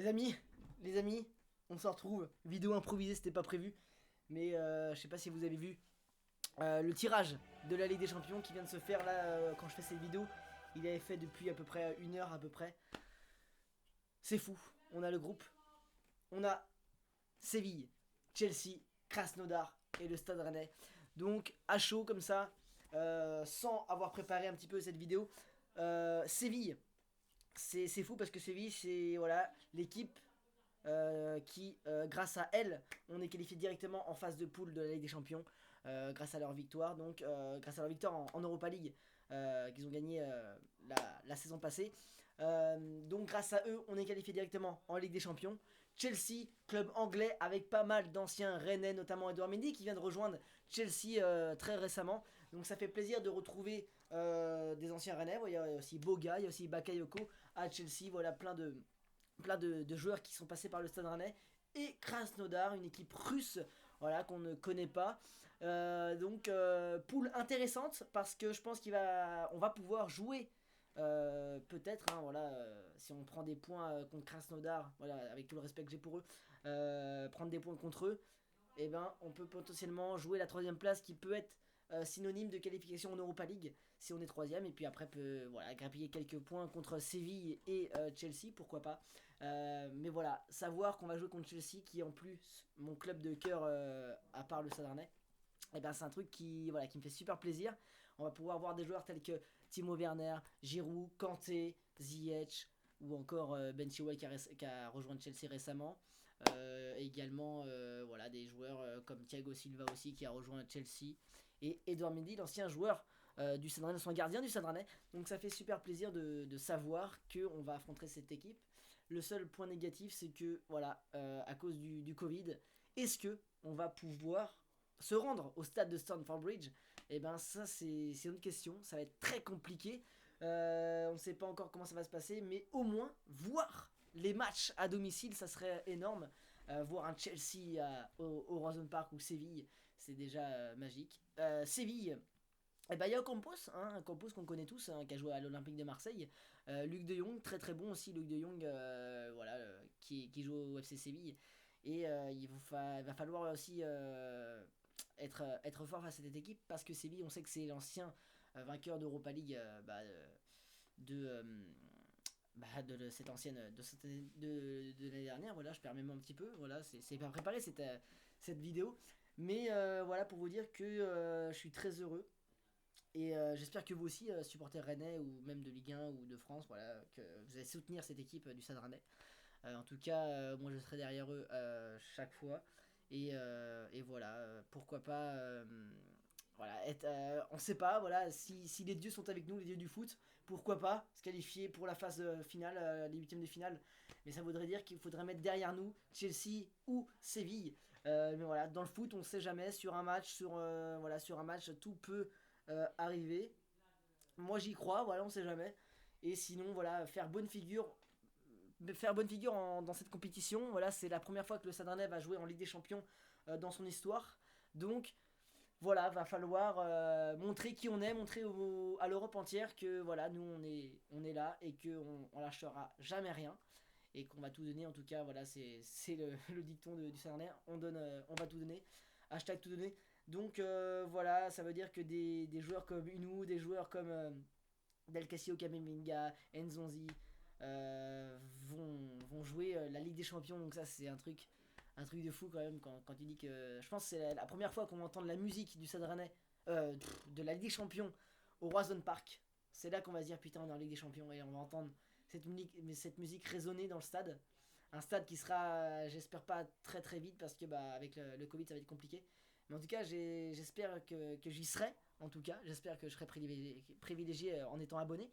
Les amis, les amis, on se retrouve. Vidéo improvisée, c'était pas prévu. Mais je sais pas si vous avez vu le tirage de la Ligue des Champions qui vient de se faire là quand je fais cette vidéo. Il avait fait depuis à peu près une heure à peu près. C'est fou. On a le groupe. On a Séville, Chelsea, Krasnodar et le Stade Rennais. Donc à chaud comme ça, sans avoir préparé un petit peu cette vidéo. Séville, c'est fou parce que Séville, c'est voilà l'équipe qui, grâce à elle, on est qualifié directement en phase de poule de la Ligue des Champions, grâce à leur victoire, donc grâce à leur victoire en Europa League, qu'ils ont gagné la saison passée. Donc grâce à eux, on est qualifié directement en Ligue des Champions. Chelsea, club anglais avec pas mal d'anciens Rennais, notamment Edouard Mendy qui vient de rejoindre Chelsea très récemment. Donc ça fait plaisir de retrouver des anciens Rennais. Il y a aussi Boga, il y a aussi Bakayoko à Chelsea. Voilà, plein de joueurs qui sont passés par le Stade Rennais. Et Krasnodar, une équipe russe, voilà, qu'on ne connaît pas. Poule intéressante parce que je pense on va pouvoir jouer. Peut-être, hein, voilà, si on prend des points contre Krasnodar, voilà, avec tout le respect que j'ai pour eux, prendre des points contre eux, eh ben, on peut potentiellement jouer la troisième place qui peut être synonyme de qualification en Europa League si on est troisième, et puis après peut voilà, grappiller quelques points contre Séville et Chelsea, pourquoi pas. Mais voilà, savoir qu'on va jouer contre Chelsea, qui est en plus mon club de cœur à part le Stade Rennais, et ben c'est un truc qui me fait super plaisir. On va pouvoir voir des joueurs tels que Timo Werner, Giroud, Kanté, Ziyech ou encore Ben Chilwell qui a rejoint Chelsea récemment. Également voilà, des joueurs comme Thiago Silva aussi qui a rejoint Chelsea. Et Edouard Mendy, l'ancien joueur du Stade Rennais, son gardien du Stade Rennais. Donc ça fait super plaisir de savoir qu'on va affronter cette équipe. Le seul point négatif, c'est que voilà, à cause du Covid, est-ce que on va pouvoir se rendre au stade de Stamford Bridge? Et ben ça c'est une autre question, ça va être très compliqué. On ne sait pas encore comment ça va se passer, mais au moins voir les matchs à domicile, ça serait énorme. Voir un Chelsea au Roison Park ou Séville, c'est déjà magique. Séville, et bah, il y a Ocampos, hein, un Campos qu'on connaît tous, hein, qui a joué à l'Olympique de Marseille. Luc de Jong, très très bon aussi, Luc de Jong, voilà, qui joue au FC Séville. Et il va falloir aussi être fort face à cette équipe parce que Séville, on sait que c'est l'ancien vainqueur d'Europa League de, euh, de cette ancienne de l'année dernière. Voilà, je perds même un petit peu. Voilà, c'est pas préparé cette vidéo. Mais voilà, pour vous dire que je suis très heureux et j'espère que vous aussi, supporters rennais ou même de Ligue 1 ou de France, voilà, que vous allez soutenir cette équipe du Stade Rennais. En tout cas, moi je serai derrière eux chaque fois. Et voilà, pourquoi pas. Voilà, on sait pas, voilà, si les dieux sont avec nous, les dieux du foot, pourquoi pas se qualifier pour la phase finale, les huitièmes de finale. Mais ça voudrait dire qu'il faudrait mettre derrière nous Chelsea ou Séville. Mais voilà, dans le foot, on sait jamais. Sur un match, tout peut arriver. Moi j'y crois, voilà, on sait jamais. Et sinon, voilà, faire bonne figure dans cette compétition. Voilà, c'est la première fois que le Stade Rennais va jouer en Ligue des Champions dans son histoire. Donc voilà, va falloir montrer qui on est, montrer à l'Europe entière que voilà, nous on est là et qu'on on lâchera jamais rien et qu'on va tout donner. En tout cas, voilà, c'est le dicton du Stade Rennais. On va tout donner. Hashtag tout donner. Donc voilà, ça veut dire que des joueurs comme Unou, des joueurs comme Del Castillo, Kamavinga, Nzonzi vont jouer la Ligue des Champions. Donc ça c'est un truc de fou quand même quand tu dis que je pense que c'est la première fois qu'on va entendre la musique du Stade Rennais, de la Ligue des Champions au Roison Park. C'est là qu'on va se dire putain on est en Ligue des Champions et on va entendre cette musique résonner dans le stade. Un stade qui sera, j'espère pas très très vite parce que avec le Covid ça va être compliqué. Mais en tout cas j'espère que j'y serai. En tout cas j'espère que je serai privilégié en étant abonné.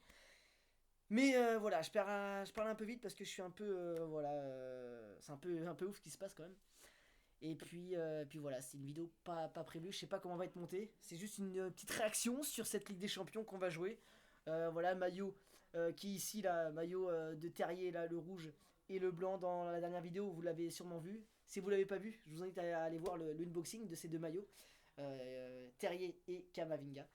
Mais voilà, je parle un peu vite parce que je suis un peu. Voilà, c'est un peu ouf ce qui se passe quand même. Et puis voilà, c'est une vidéo pas prévue, je sais pas comment va être montée. C'est juste une petite réaction sur cette Ligue des Champions qu'on va jouer. Voilà, maillot qui ici, là, maillot de Terrier, là, le rouge et le blanc dans la dernière vidéo, vous l'avez sûrement vu. Si vous l'avez pas vu, je vous invite à aller voir l'unboxing de ces deux maillots, Terrier et Kamavinga.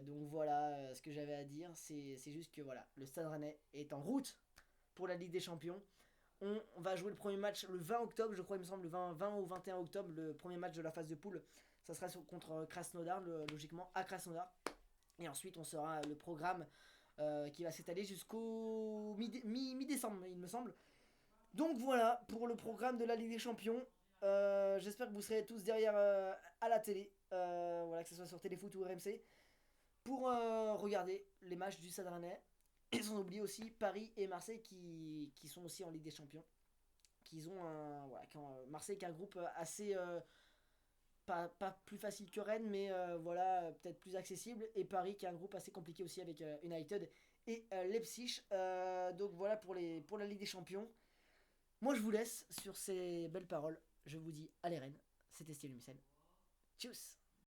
Donc voilà, ce que j'avais à dire, c'est juste que voilà, le Stade Rennais est en route pour la Ligue des Champions. On va jouer le premier match le 20 octobre, je crois, il me semble, le 20 ou 21 octobre, le premier match de la phase de poule. Ça sera contre Krasnodar, logiquement, à Krasnodar. Et ensuite, on sera le programme qui va s'étaler jusqu'au mi-décembre, il me semble. Donc voilà pour le programme de la Ligue des Champions. J'espère que vous serez tous derrière à la télé, voilà, que ce soit sur Téléfoot ou RMC, pour regarder les matchs du Stade Rennais. Et sans oublier aussi Paris et Marseille qui sont aussi en Ligue des Champions. Voilà, Marseille qui a un groupe assez pas plus facile que Rennes, mais voilà, peut-être plus accessible. Et Paris qui a un groupe assez compliqué aussi avec United et Leipzig. Donc voilà pour la Ligue des Champions. Moi je vous laisse sur ces belles paroles. Je vous dis allez Rennes, c'était Steve Lumisen. Tchuss.